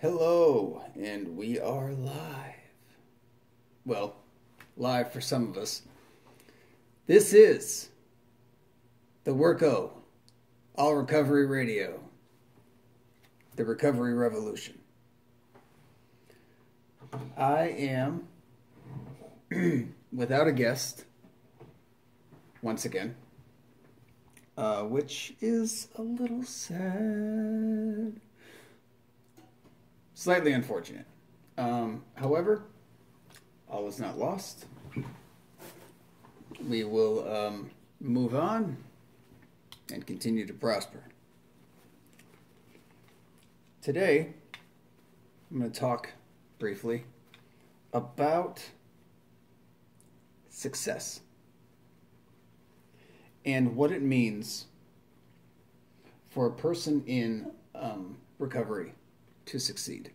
Hello, and we are live. Well, live for some of us. This is the Worko, All Recovery Radio, the Recovery Revolution. I am without a guest, once again, which is a little sad. Slightly unfortunate. However, all is not lost. We will move on and continue to prosper. Today, I'm going to talk briefly about success and what it means for a person in recovery to succeed.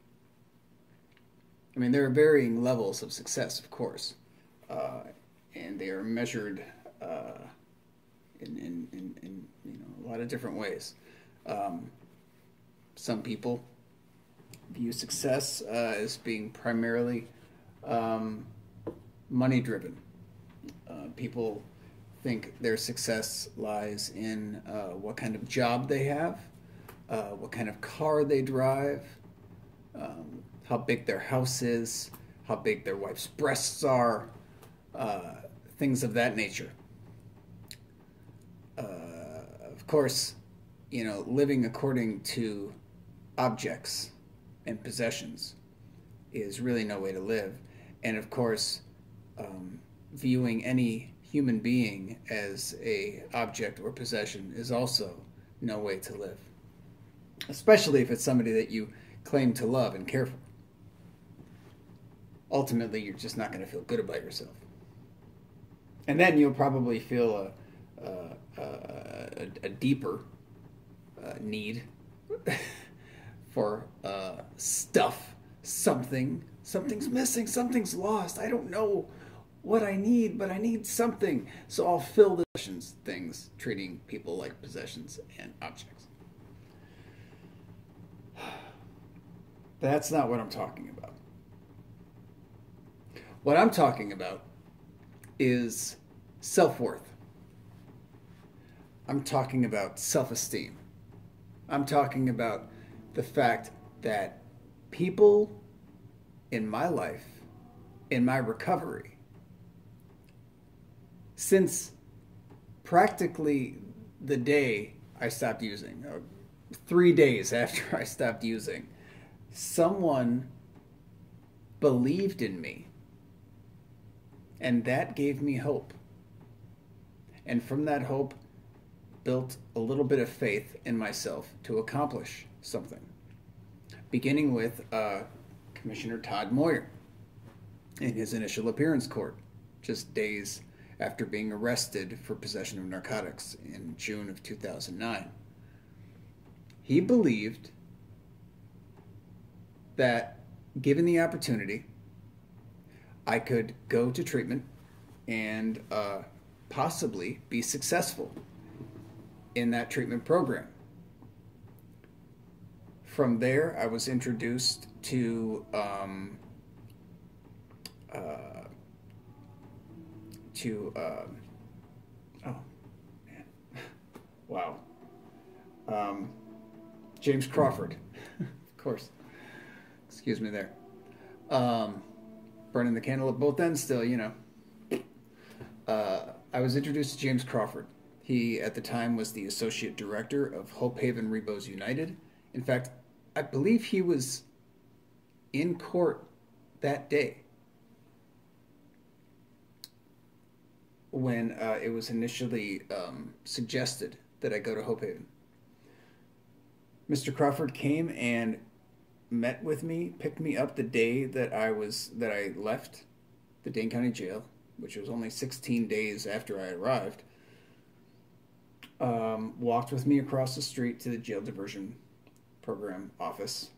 I mean, there are varying levels of success, of course, and they are measured in a lot of different ways. Some people view success as being primarily money-driven. People think their success lies in what kind of job they have, what kind of car they drive, how big their house is, how big their wife's breasts are, things of that nature. Of course, living according to objects and possessions is really no way to live. And of course, viewing any human being as a object or possession is also no way to live. Especially if it's somebody that you claim to love and care for. Ultimately, you're just not going to feel good about yourself. And then you'll probably feel a deeper need for stuff. Something's missing, something's lost. I don't know what I need, but I need something. So I'll fill the possessions, things, treating people like possessions and objects. That's not what I'm talking about. What I'm talking about is self-worth. I'm talking about self-esteem. I'm talking about the fact that people in my life, in my recovery, since practically the day I stopped using, or 3 days after I stopped using, someone believed in me, and that gave me hope. And from that hope, built a little bit of faith in myself to accomplish something. Beginning with Commissioner Todd Moyer in his initial appearance court, just days after being arrested for possession of narcotics in June of 2009. He believed that, given the opportunity, I could go to treatment and possibly be successful in that treatment program. From there, I was introduced to James Crawford, of course. Excuse me there. Burning the candle at both ends still, I was introduced to James Crawford. He, at the time, was the associate director of Hope Haven Rebos United. In fact, I believe he was in court that day when it was initially suggested that I go to Hope Haven. Mr. Crawford came and met with me, picked me up the day that I left the Dane County Jail, which was only 16 days after I arrived. Walked with me across the street to the jail diversion program office,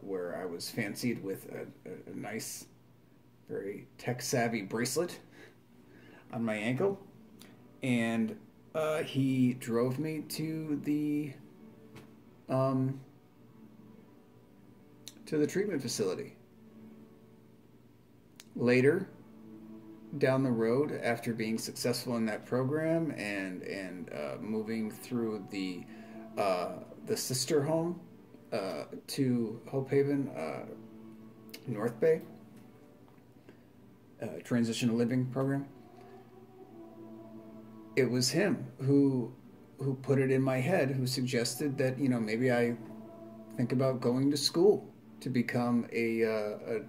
where I was fancied with a nice, very tech-savvy bracelet on my ankle, and he drove me to the to the treatment facility. Later, down the road, after being successful in that program and moving through the sister home to Hope Haven, North Bay, transitional living program, it was him who put it in my head, who suggested that, you know, maybe I think about going to school to become an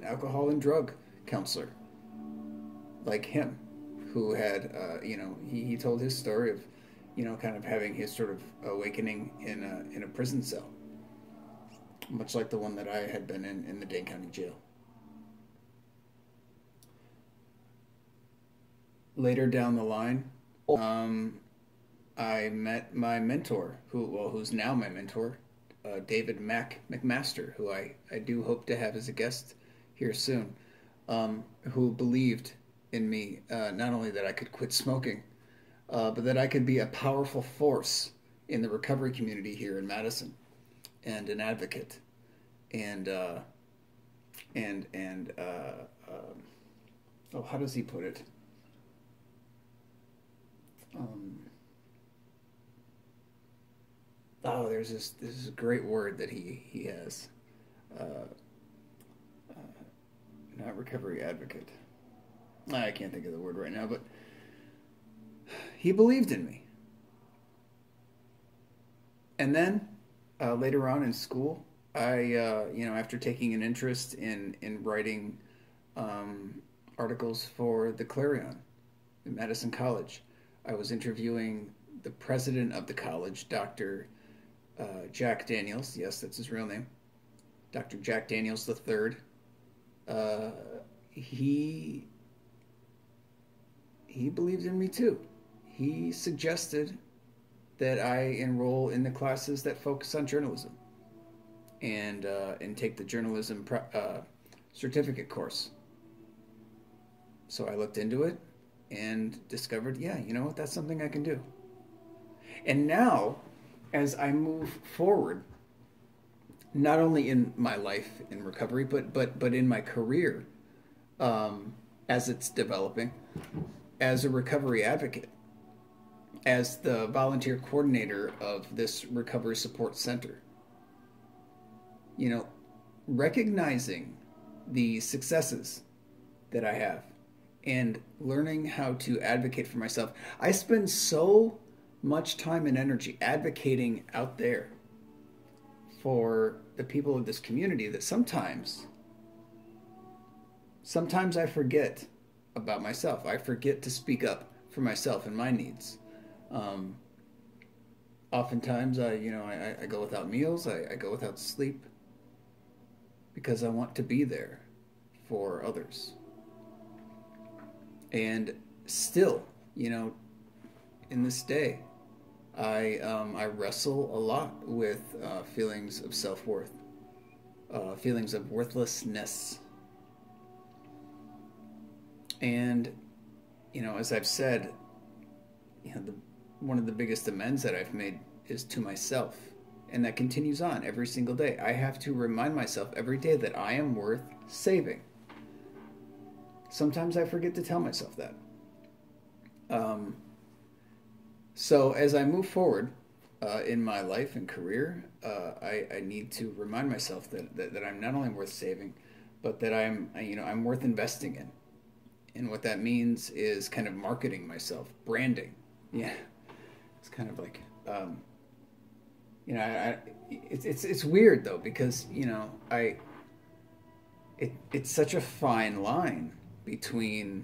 alcohol and drug counselor, like him, who had, you know, he told his story of, you know, kind of having his sort of awakening in a prison cell, much like the one that I had been in the Dane County Jail. Later down the line, I met my mentor, who's now my mentor, David McMaster, who I do hope to have as a guest here soon, who believed in me, not only that I could quit smoking, but that I could be a powerful force in the recovery community here in Madison, and an advocate, and how does he put it? There's this great word that he has. Not recovery advocate. I can't think of the word right now, but he believed in me. And then later on in school, I you know, after taking an interest in writing articles for the Clarion in Madison College, I was interviewing the president of the college, Dr. Jack Daniels. Yes, that's his real name. Dr. Jack Daniels III. He believed in me too. He suggested that I enroll in the classes that focus on journalism, and take the journalism certificate course. So I looked into it and discovered, yeah, you know what, that's something I can do. And now, as I move forward, not only in my life in recovery, but in my career, as it's developing, as a recovery advocate, as the volunteer coordinator of this recovery support center, you know, recognizing the successes that I have and learning how to advocate for myself. I spend so much time and energy advocating out there for the people of this community that sometimes I forget about myself. I forget to speak up for myself and my needs. Oftentimes I go without meals, I go without sleep, because I want to be there for others. And still, you know, in this day, I wrestle a lot with feelings of self-worth, feelings of worthlessness. And, you know, as I've said, you know, one of the biggest amends that I've made is to myself. And that continues on every single day. I have to remind myself every day that I am worth saving. Sometimes I forget to tell myself that. So as I move forward in my life and career, I need to remind myself that I'm not only worth saving, but that I'm worth investing in. And what that means is kind of marketing myself, branding. Yeah, it's kind of like, you know, it's weird though, because, you know, it's such a fine line between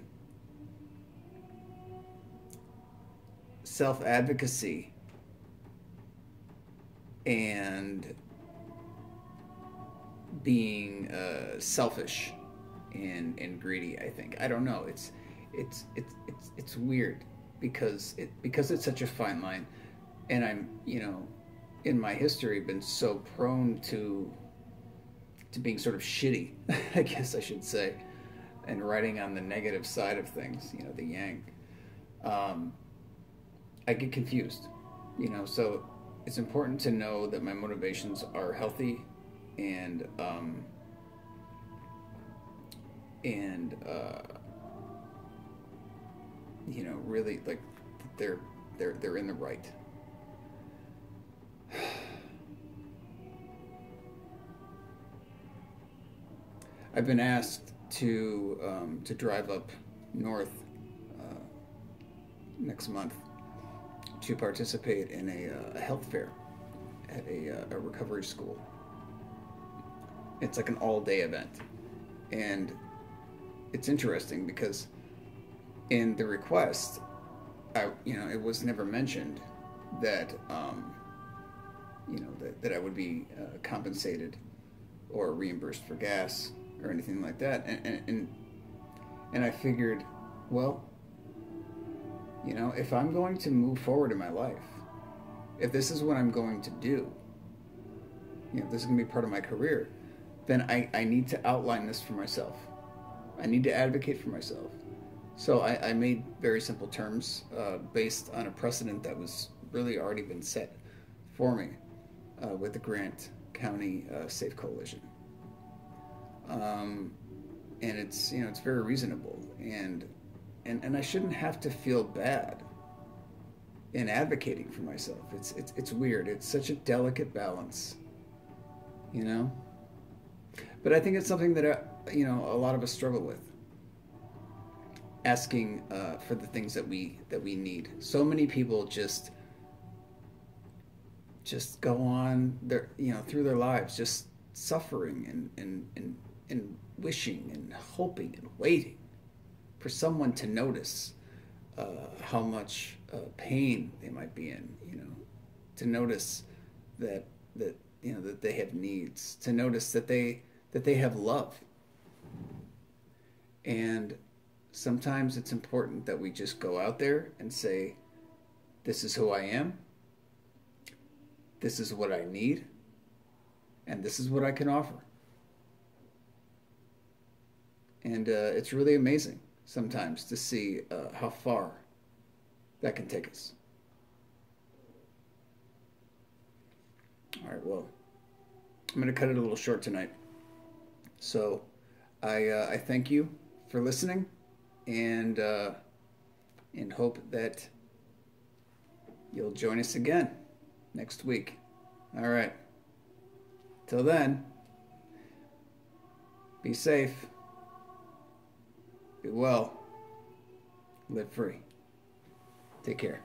self-advocacy and being selfish and greedy. I think, I don't know, it's weird because it's such a fine line, and I'm, you know, in my history been so prone to being sort of shitty, I guess I should say, and riding on the negative side of things, you know, the yang. I get confused, you know, so it's important to know that my motivations are healthy and and you know, really like they're in the right. I've been asked to drive up north next month to participate in a health fair at a recovery school. It's like an all-day event, and it's interesting because in the request, it was never mentioned that that I would be compensated or reimbursed for gas or anything like that, and I figured, well, if I'm going to move forward in my life, if this is what I'm going to do, this is going to be part of my career, then I need to outline this for myself. I need to advocate for myself. So I made very simple terms based on a precedent that was really already been set for me with the Grant County Safe Coalition. And it's very reasonable, and I shouldn't have to feel bad in advocating for myself. It's weird. It's such a delicate balance, But I think it's something that a lot of us struggle with. Asking for the things that we need. So many people just go on through their lives just suffering and wishing and hoping and waiting for someone to notice how much pain they might be in, to notice that they have needs, to notice that they have love. And sometimes it's important that we just go out there and say, this is who I am, this is what I need, and this is what I can offer. And it's really amazing sometimes to see how far that can take us. All right, well, I'm going to cut it a little short tonight. So I thank you for listening, and hope that you'll join us again next week. All right. Till then, be safe, be well, live free. Take care.